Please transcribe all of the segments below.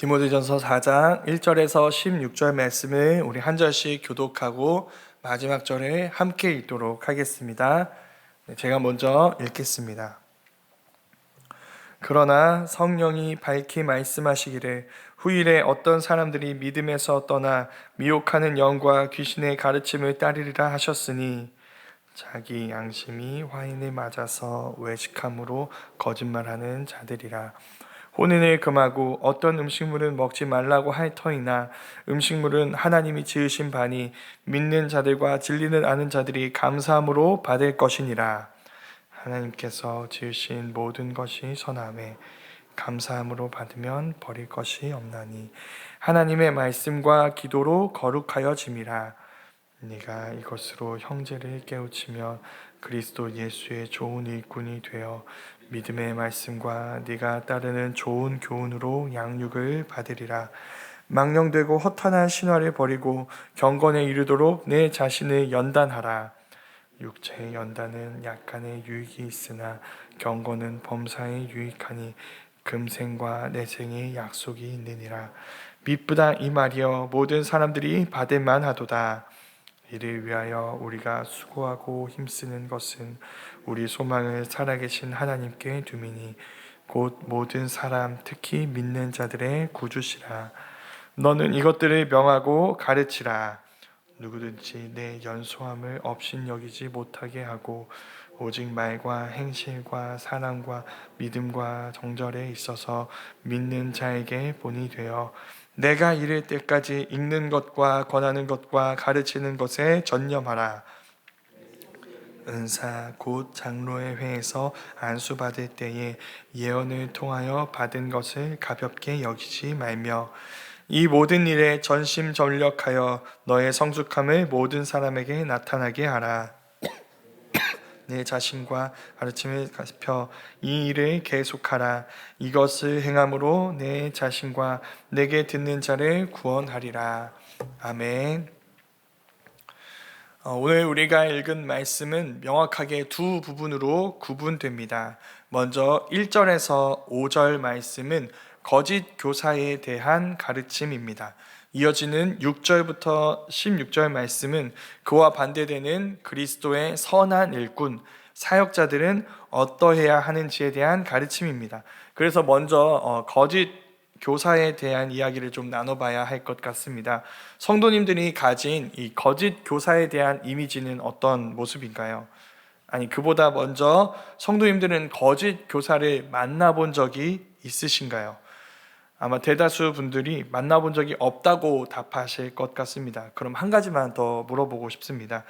디모데전서 4장 1절에서 16절 말씀을 우리 한 절씩 교독하고 마지막 절에 함께 읽도록 하겠습니다. 제가 먼저 읽겠습니다. 그러나 성령이 밝히 말씀하시기를 후일에 어떤 사람들이 믿음에서 떠나 미혹하는 영과 귀신의 가르침을 따르리라 하셨으니 자기 양심이 화인을 맞아서 외식함으로 거짓말하는 자들이라. 혼인을 금하고 어떤 음식물은 먹지 말라고 할 터이나 음식물은 하나님이 지으신 바니 믿는 자들과 진리는 아는 자들이 감사함으로 받을 것이니라. 하나님께서 지으신 모든 것이 선하매 감사함으로 받으면 버릴 것이 없나니 하나님의 말씀과 기도로 거룩하여짐이라. 네가 이것으로 형제를 깨우치며 그리스도 예수의 좋은 일꾼이 되어 믿음의 말씀과 네가 따르는 좋은 교훈으로 양육을 받으리라. 망령되고 허탄한 신화를 버리고 경건에 이르도록 내 자신을 연단하라. 육체의 연단은 약간의 유익이 있으나 경건은 범사에 유익하니 금생과 내생의 약속이 있느니라. 미쁘다 이 말이여 모든 사람들이 받을 만하도다. 이를 위하여 우리가 수고하고 힘쓰는 것은 우리 소망을 살아계신 하나님께 두미니 곧 모든 사람 특히 믿는 자들의 구주시라. 너는 이것들을 명하고 가르치라. 누구든지 내 연소함을 업신여기지 못하게 하고 오직 말과 행실과 사랑과 믿음과 정절에 있어서 믿는 자에게 본이 되어 내가 이를 때까지 읽는 것과 권하는 것과 가르치는 것에 전념하라. 은사 곧 장로의 회에서 안수받을 때에 예언을 통하여 받은 것을 가볍게 여기지 말며 이 모든 일에 전심전력하여 너의 성숙함을 모든 사람에게 나타나게 하라. 내 자신과 가르침을 펴 이 일을 계속하라. 이것을 행함으로 내 자신과 내게 듣는 자를 구원하리라. 아멘. 오늘 우리가 읽은 말씀은 명확하게 두 부분으로 구분됩니다. 먼저 1절에서 5절 말씀은 거짓 교사에 대한 가르침입니다. 이어지는 6절부터 16절 말씀은 그와 반대되는 그리스도의 선한 일꾼, 사역자들은 어떠해야 하는지에 대한 가르침입니다. 그래서 먼저 거짓 교사에 대한 이야기를 좀 나눠봐야 할 것 같습니다. 성도님들이 가진 이 거짓 교사에 대한 이미지는 어떤 모습인가요? 아니, 그보다 먼저 성도님들은 거짓 교사를 만나본 적이 있으신가요? 아마 대다수 분들이 만나본 적이 없다고 답하실 것 같습니다. 그럼 한 가지만 더 물어보고 싶습니다.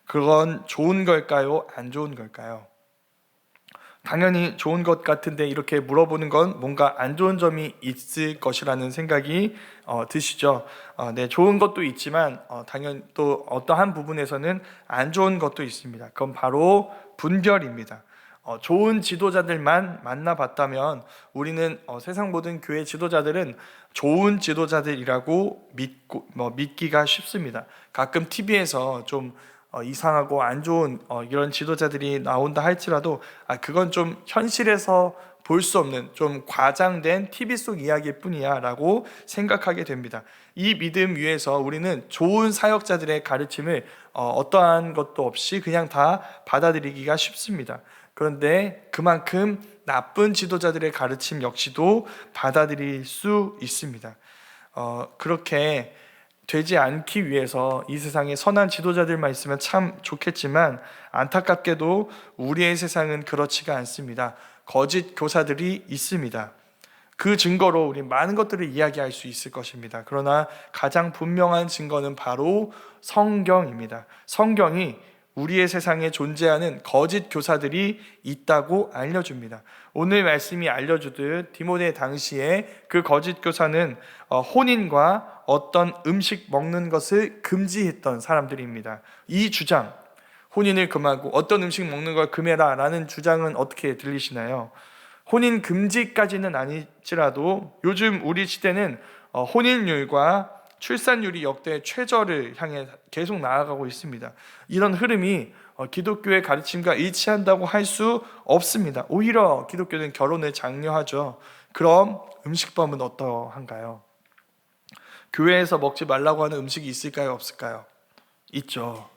그건 좋은 걸까요? 안 좋은 걸까요? 당연히 좋은 것 같은데 이렇게 물어보는 건 뭔가 안 좋은 점이 있을 것이라는 생각이 드시죠? 네, 좋은 것도 있지만 당연히 또 어떠한 부분에서는 안 좋은 것도 있습니다. 그건 바로 분별입니다. 좋은 지도자들만 만나봤다면 우리는 세상 모든 교회 지도자들은 좋은 지도자들이라고 믿기가 쉽습니다. 가끔 TV에서 좀 이상하고 안 좋은 이런 지도자들이 나온다 할지라도 그건 좀 현실에서 볼 수 없는 좀 과장된 TV 속 이야기일 뿐이야 라고 생각하게 됩니다. 이 믿음 위에서 우리는 좋은 사역자들의 가르침을 어떠한 것도 없이 그냥 다 받아들이기가 쉽습니다. 그런데 그만큼 나쁜 지도자들의 가르침 역시도 받아들일 수 있습니다. 그렇게 되지 않기 위해서 이 세상에 선한 지도자들만 있으면 참 좋겠지만 안타깝게도 우리의 세상은 그렇지가 않습니다. 거짓 교사들이 있습니다. 그 증거로 우리 많은 것들을 이야기할 수 있을 것입니다. 그러나 가장 분명한 증거는 바로 성경입니다. 성경이 우리의 세상에 존재하는 거짓 교사들이 있다고 알려줍니다. 오늘 말씀이 알려주듯 디모데 당시에 그 거짓 교사는 혼인과 어떤 음식 먹는 것을 금지했던 사람들입니다. 이 주장, 혼인을 금하고 어떤 음식 먹는 걸 금해라 라는 주장은 어떻게 들리시나요? 혼인 금지까지는 아니지라도 요즘 우리 시대는 혼인율과 출산율이 역대 최저를 향해 계속 나아가고 있습니다. 이런 흐름이 기독교의 가르침과 일치한다고 할 수 없습니다. 오히려 기독교는 결혼을 장려하죠. 그럼 음식법은 어떠한가요? 교회에서 먹지 말라고 하는 음식이 있을까요? 없을까요? 있죠.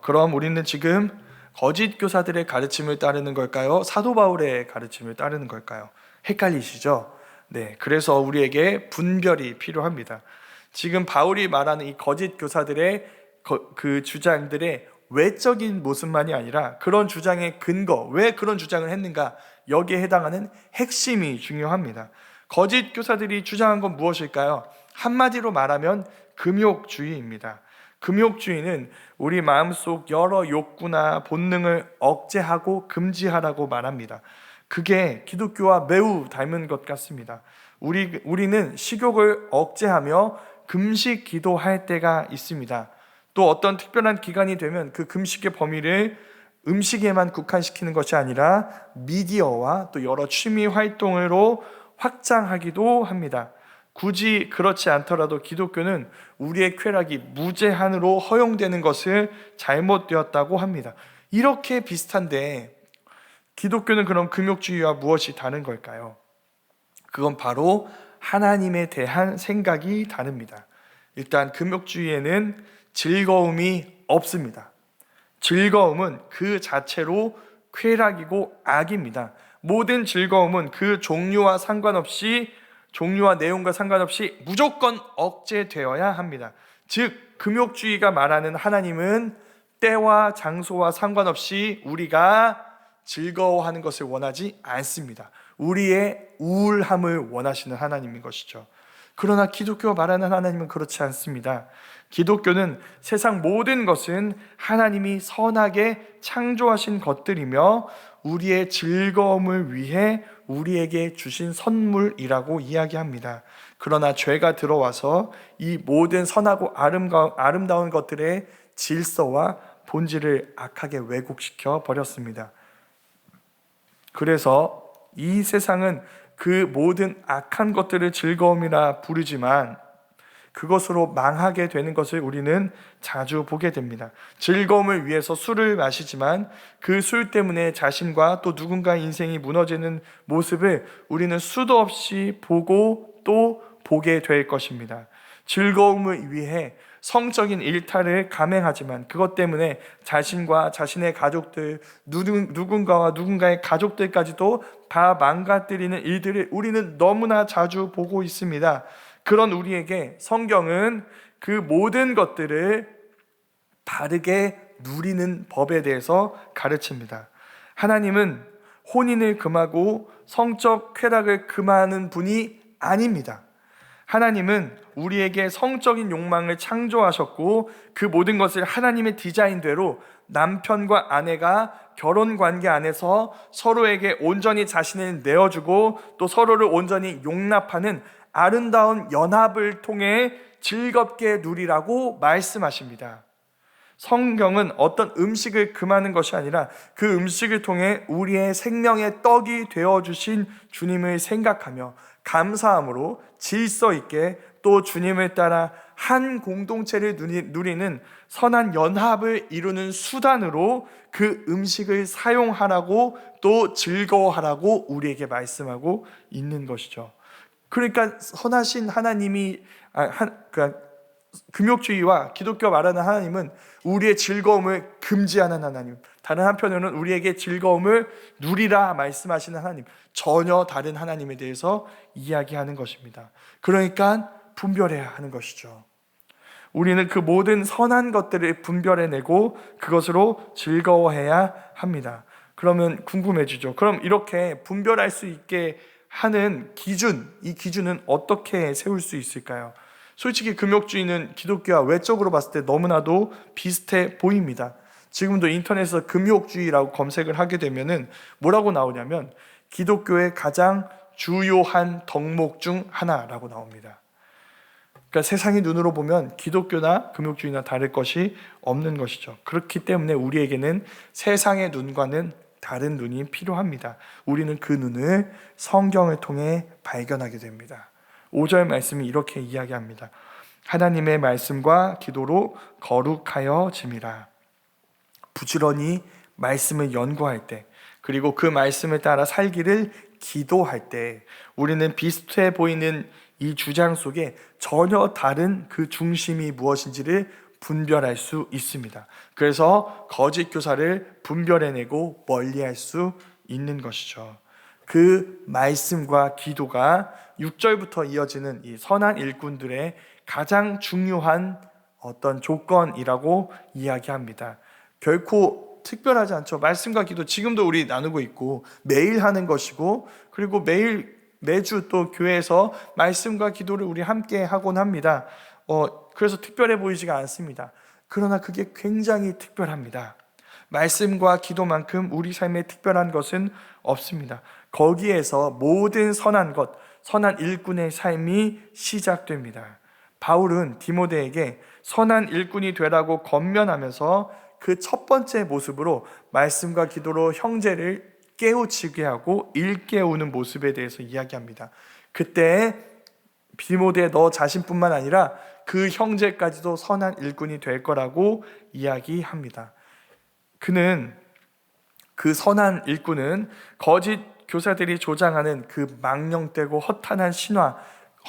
그럼 우리는 지금 거짓 교사들의 가르침을 따르는 걸까요? 사도 바울의 가르침을 따르는 걸까요? 헷갈리시죠? 네, 그래서 우리에게 분별이 필요합니다. 지금 바울이 말하는 이 거짓 교사들의 그 주장들의 외적인 모습만이 아니라 그런 주장의 근거, 왜 그런 주장을 했는가, 여기에 해당하는 핵심이 중요합니다. 거짓 교사들이 주장한 건 무엇일까요? 한마디로 말하면 금욕주의입니다. 금욕주의는 우리 마음속 여러 욕구나 본능을 억제하고 금지하라고 말합니다. 그게 기독교와 매우 닮은 것 같습니다. 우리는 식욕을 억제하며 금식 기도할 때가 있습니다. 또 어떤 특별한 기간이 되면 그 금식의 범위를 음식에만 국한시키는 것이 아니라 미디어와 또 여러 취미 활동으로 확장하기도 합니다. 굳이 그렇지 않더라도 기독교는 우리의 쾌락이 무제한으로 허용되는 것을 잘못되었다고 합니다. 이렇게 비슷한데 기독교는 그럼 금욕주의와 무엇이 다른 걸까요? 그건 바로 하나님에 대한 생각이 다릅니다. 일단 금욕주의에는 즐거움이 없습니다. 즐거움은 그 자체로 쾌락이고 악입니다. 모든 즐거움은 그 종류와 내용과 상관없이 무조건 억제되어야 합니다. 즉 금욕주의가 말하는 하나님은 때와 장소와 상관없이 우리가 즐거워하는 것을 원하지 않습니다. 우리의 우울함을 원하시는 하나님인 것이죠. 그러나 기독교가 말하는 하나님은 그렇지 않습니다. 기독교는 세상 모든 것은 하나님이 선하게 창조하신 것들이며 우리의 즐거움을 위해 우리에게 주신 선물이라고 이야기합니다. 그러나 죄가 들어와서 이 모든 선하고 아름다운 것들의 질서와 본질을 악하게 왜곡시켜 버렸습니다. 그래서 이 세상은 그 모든 악한 것들을 즐거움이라 부르지만 그것으로 망하게 되는 것을 우리는 자주 보게 됩니다. 즐거움을 위해서 술을 마시지만 그 술 때문에 자신과 또 누군가의 인생이 무너지는 모습을 우리는 수도 없이 보고 또 보게 될 것입니다. 즐거움을 위해 성적인 일탈을 감행하지만 그것 때문에 자신과 자신의 가족들, 누군가와 누군가의 가족들까지도 다 망가뜨리는 일들을 우리는 너무나 자주 보고 있습니다. 그런 우리에게 성경은 그 모든 것들을 바르게 누리는 법에 대해서 가르칩니다. 하나님은 혼인을 금하고 성적 쾌락을 금하는 분이 아닙니다. 하나님은 우리에게 성적인 욕망을 창조하셨고 그 모든 것을 하나님의 디자인대로 남편과 아내가 결혼 관계 안에서 서로에게 온전히 자신을 내어주고 또 서로를 온전히 용납하는 아름다운 연합을 통해 즐겁게 누리라고 말씀하십니다. 성경은 어떤 음식을 금하는 것이 아니라 그 음식을 통해 우리의 생명의 떡이 되어주신 주님을 생각하며 감사함으로 질서 있게 또 주님을 따라 한 공동체를 누리는 선한 연합을 이루는 수단으로 그 음식을 사용하라고 또 즐거워하라고 우리에게 말씀하고 있는 것이죠. 그러니까 선하신 하나님이 금욕주의와 기독교 말하는 하나님은 우리의 즐거움을 금지하는 하나님, 다른 한편으로는 우리에게 즐거움을 누리라 말씀하시는 하나님, 전혀 다른 하나님에 대해서 이야기하는 것입니다. 그러니까 분별해야 하는 것이죠. 우리는 그 모든 선한 것들을 분별해내고 그것으로 즐거워해야 합니다. 그러면 궁금해지죠. 그럼 이렇게 분별할 수 있게 하는 기준, 이 기준은 어떻게 세울 수 있을까요? 솔직히 금욕주의는 기독교와 외적으로 봤을 때 너무나도 비슷해 보입니다. 지금도 인터넷에서 금욕주의라고 검색을 하게 되면은 뭐라고 나오냐면 기독교의 가장 주요한 덕목 중 하나라고 나옵니다. 그러니까 세상의 눈으로 보면 기독교나 금욕주의나 다를 것이 없는 것이죠. 그렇기 때문에 우리에게는 세상의 눈과는 다른 눈이 필요합니다. 우리는 그 눈을 성경을 통해 발견하게 됩니다. 5절 말씀이 이렇게 이야기합니다. 하나님의 말씀과 기도로 거룩하여짐이라. 부지런히 말씀을 연구할 때 그리고 그 말씀을 따라 살기를 기도할 때 우리는 비슷해 보이는 이 주장 속에 전혀 다른 그 중심이 무엇인지를 분별할 수 있습니다. 그래서 거짓 교사를 분별해내고 멀리할 수 있는 것이죠. 그 말씀과 기도가 6절부터 이어지는 이 선한 일꾼들의 가장 중요한 어떤 조건이라고 이야기합니다. 결코 특별하지 않죠. 말씀과 기도 지금도 우리 나누고 있고 매일 하는 것이고, 그리고 매주 또 교회에서 말씀과 기도를 우리 함께 하곤 합니다. 그래서 특별해 보이지가 않습니다. 그러나 그게 굉장히 특별합니다. 말씀과 기도만큼 우리 삶에 특별한 것은 없습니다. 거기에서 모든 선한 것, 선한 일꾼의 삶이 시작됩니다. 바울은 디모데에게 선한 일꾼이 되라고 권면하면서 그 첫 번째 모습으로 말씀과 기도로 형제를 깨우치게 하고 일깨우는 모습에 대해서 이야기합니다. 그때 디모데 너 자신뿐만 아니라 그 형제까지도 선한 일꾼이 될 거라고 이야기합니다. 그 선한 일꾼은 거짓 교사들이 조장하는 그 망령되고 허탄한 신화,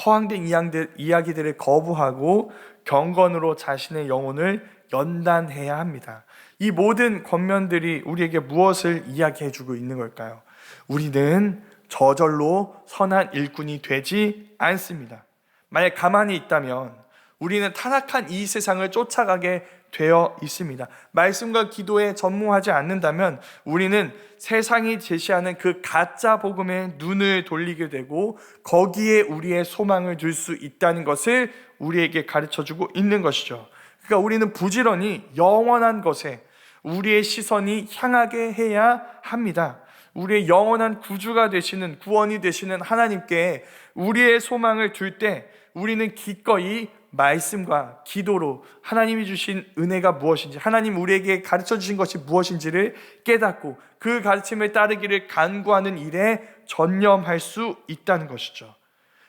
허황된 이야기들을 거부하고 경건으로 자신의 영혼을 연단해야 합니다. 이 모든 권면들이 우리에게 무엇을 이야기해주고 있는 걸까요? 우리는 저절로 선한 일꾼이 되지 않습니다. 만약 가만히 있다면 우리는 타락한 이 세상을 쫓아가게 되어 있습니다. 말씀과 기도에 전무하지 않는다면 우리는 세상이 제시하는 그 가짜 복음에 눈을 돌리게 되고 거기에 우리의 소망을 둘 수 있다는 것을 우리에게 가르쳐주고 있는 것이죠. 그러니까 우리는 부지런히 영원한 것에 우리의 시선이 향하게 해야 합니다. 우리의 영원한 구주가 되시는, 구원이 되시는 하나님께 우리의 소망을 둘 때 우리는 기꺼이 말씀과 기도로 하나님이 주신 은혜가 무엇인지, 하나님 우리에게 가르쳐 주신 것이 무엇인지를 깨닫고 그 가르침을 따르기를 간구하는 일에 전념할 수 있다는 것이죠.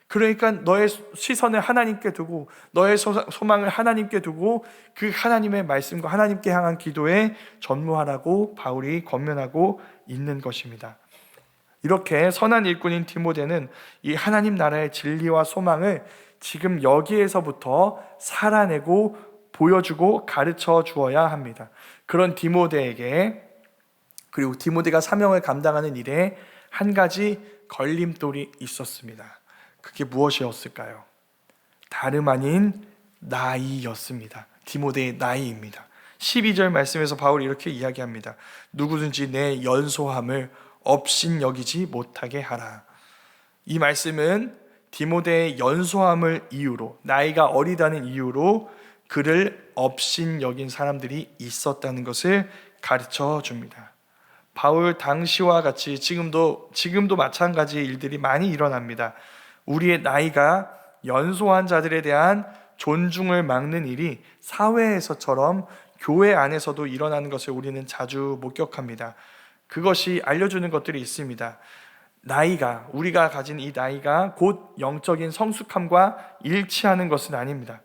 그러니까 너의 시선을 하나님께 두고, 너의 소망을 하나님께 두고 그 하나님의 말씀과 하나님께 향한 기도에 전무하라고 바울이 권면하고 있는 것입니다. 이렇게 선한 일꾼인 디모데는 이 하나님 나라의 진리와 소망을 지금 여기에서부터 살아내고 보여주고 가르쳐 주어야 합니다. 그런 디모데에게, 그리고 디모데가 사명을 감당하는 일에 한 가지 걸림돌이 있었습니다. 그게 무엇이었을까요? 다름 아닌 나이였습니다. 디모데의 나이입니다. 12절 말씀에서 바울이 이렇게 이야기합니다. 누구든지 내 연소함을 업신여기지 못하게 하라. 이 말씀은 디모데의 연소함을 이유로, 나이가 어리다는 이유로 그를 업신여긴 사람들이 있었다는 것을 가르쳐 줍니다. 바울 당시와 같이 지금도 마찬가지의 일들이 많이 일어납니다. 우리의 나이가 연소한 자들에 대한 존중을 막는 일이 사회에서처럼 교회 안에서도 일어나는 것을 우리는 자주 목격합니다. 그것이 알려주는 것들이 있습니다. 우리가 가진 이 나이가 곧 영적인 성숙함과 일치하는 것은 아닙니다.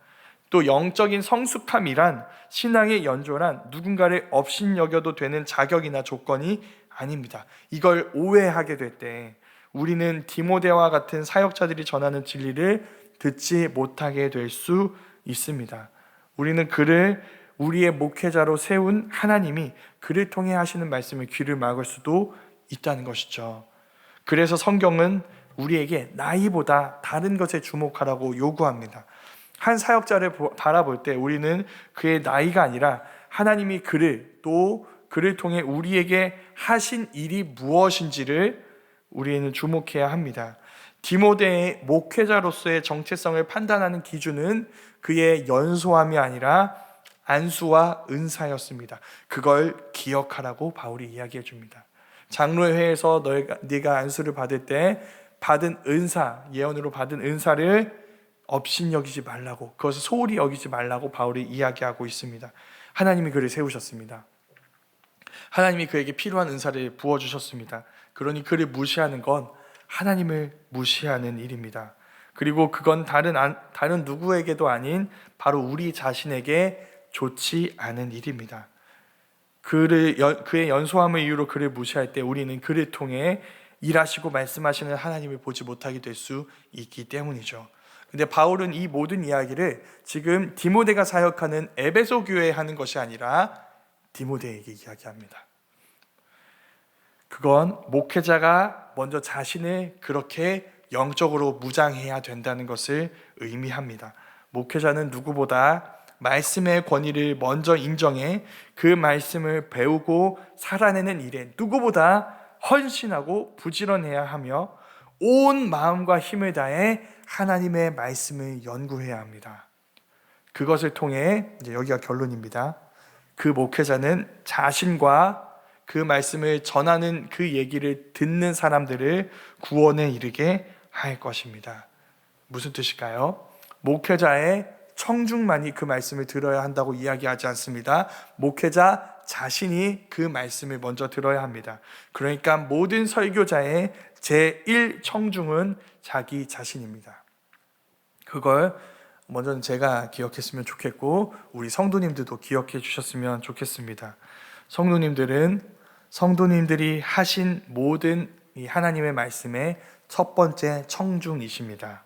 또 영적인 성숙함이란 신앙의 연조란 누군가를 업신여겨도 되는 자격이나 조건이 아닙니다. 이걸 오해하게 될 때 우리는 디모데와 같은 사역자들이 전하는 진리를 듣지 못하게 될 수 있습니다. 우리는 그를 우리의 목회자로 세운 하나님이 그를 통해 하시는 말씀에 귀를 막을 수도 있다는 것이죠. 그래서 성경은 우리에게 나이보다 다른 것에 주목하라고 요구합니다. 한 사역자를 바라볼 때 우리는 그의 나이가 아니라 하나님이 그를 통해 우리에게 하신 일이 무엇인지를 우리는 주목해야 합니다. 디모데의 목회자로서의 정체성을 판단하는 기준은 그의 연소함이 아니라 안수와 은사였습니다. 그걸 기억하라고 바울이 이야기해 줍니다. 장로회에서 네가 안수를 받을 때 받은 은사, 예언으로 받은 은사를 업신여기지 말라고, 그것을 소홀히 여기지 말라고 바울이 이야기하고 있습니다. 하나님이 그를 세우셨습니다. 하나님이 그에게 필요한 은사를 부어주셨습니다. 그러니 그를 무시하는 건 하나님을 무시하는 일입니다. 그리고 그건 다른 누구에게도 아닌 바로 우리 자신에게 좋지 않은 일입니다. 그의 연소함의 이유로 그를 무시할 때 우리는 그를 통해 일하시고 말씀하시는 하나님을 보지 못하게 될 수 있기 때문이죠. 근데 바울은 이 모든 이야기를 지금 디모데가 사역하는 에베소 교회에 하는 것이 아니라 디모데에게 이야기합니다. 그건 목회자가 먼저 자신을 그렇게 영적으로 무장해야 된다는 것을 의미합니다. 목회자는 누구보다 말씀의 권위를 먼저 인정해 그 말씀을 배우고 살아내는 일에 누구보다 헌신하고 부지런해야 하며 온 마음과 힘을 다해 하나님의 말씀을 연구해야 합니다. 그것을 통해 이제 여기가 결론입니다. 그 목회자는 자신과 그 말씀을 전하는 그 얘기를 듣는 사람들을 구원에 이르게 할 것입니다. 무슨 뜻일까요? 목회자의 청중만이 그 말씀을 들어야 한다고 이야기하지 않습니다. 목회자 자신이 그 말씀을 먼저 들어야 합니다. 그러니까 모든 설교자의 제1청중은 자기 자신입니다. 그걸 먼저는 제가 기억했으면 좋겠고 우리 성도님들도 기억해 주셨으면 좋겠습니다. 성도님들이 하신 모든 이 하나님의 말씀의 첫 번째 청중이십니다.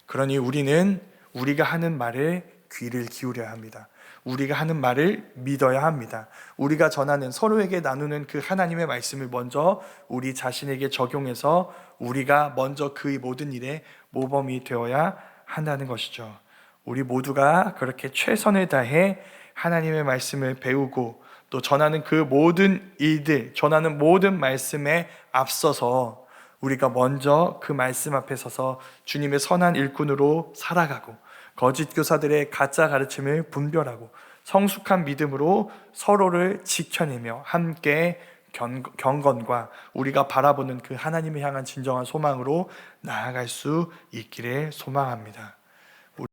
그러니 우리는 우리가 하는 말에 귀를 기울여야 합니다. 우리가 하는 말을 믿어야 합니다. 우리가 전하는 서로에게 나누는 그 하나님의 말씀을 먼저 우리 자신에게 적용해서 우리가 먼저 그 모든 일에 모범이 되어야 한다는 것이죠. 우리 모두가 그렇게 최선을 다해 하나님의 말씀을 배우고 또 전하는 그 모든 일들, 전하는 모든 말씀에 앞서서 우리가 먼저 그 말씀 앞에 서서 주님의 선한 일꾼으로 살아가고 거짓 교사들의 가짜 가르침을 분별하고 성숙한 믿음으로 서로를 지켜내며 함께 경건과 우리가 바라보는 그 하나님을 향한 진정한 소망으로 나아갈 수 있기를 소망합니다.